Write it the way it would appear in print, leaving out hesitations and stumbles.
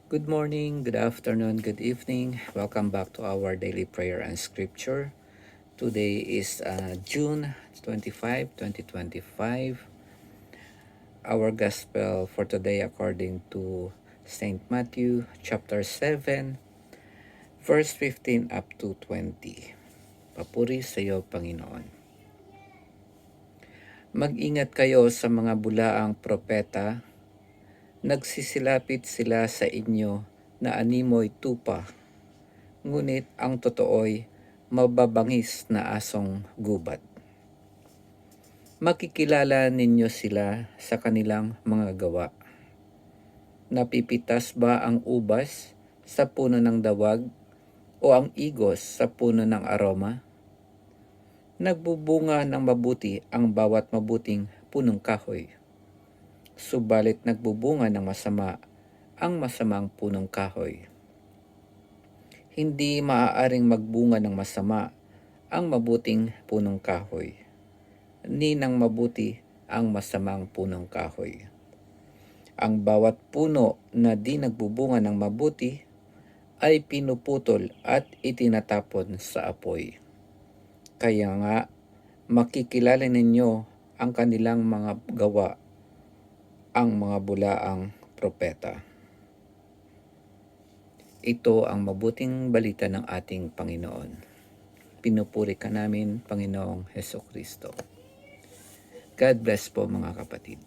Good morning, good afternoon, good evening. Welcome back to our daily prayer and scripture. Today is June 25, 2025. Our gospel for today according to St. Matthew chapter 7, verse 15 up to 20. Papuri sa iyo, Panginoon. Mag-ingat kayo sa mga bulaang propeta. Nagsisilapit sila sa inyo na animoy tupa, ngunit ang totoo'y mababangis na asong gubat. Makikilala ninyo sila sa kanilang mga gawa. Napipitas ba ang ubas sa puno ng dawag o ang igos sa puno ng aroma? Nagbubunga ng mabuti ang bawat mabuting punong kahoy. Subalit nagbubunga ng masama ang masamang punong kahoy. Hindi maaaring magbunga ng masama ang mabuting punong kahoy, ni ng mabuti ang masamang punong kahoy. Ang bawat puno na di nagbubunga ng mabuti ay pinuputol at itinatapon sa apoy. Kaya nga, makikilala ninyo ang kanilang mga gawa, ang mga bulaang propeta. Ito ang mabuting balita ng ating Panginoon. Pinupuri ka namin, Panginoong Hesukristo. God bless po mga kapatid.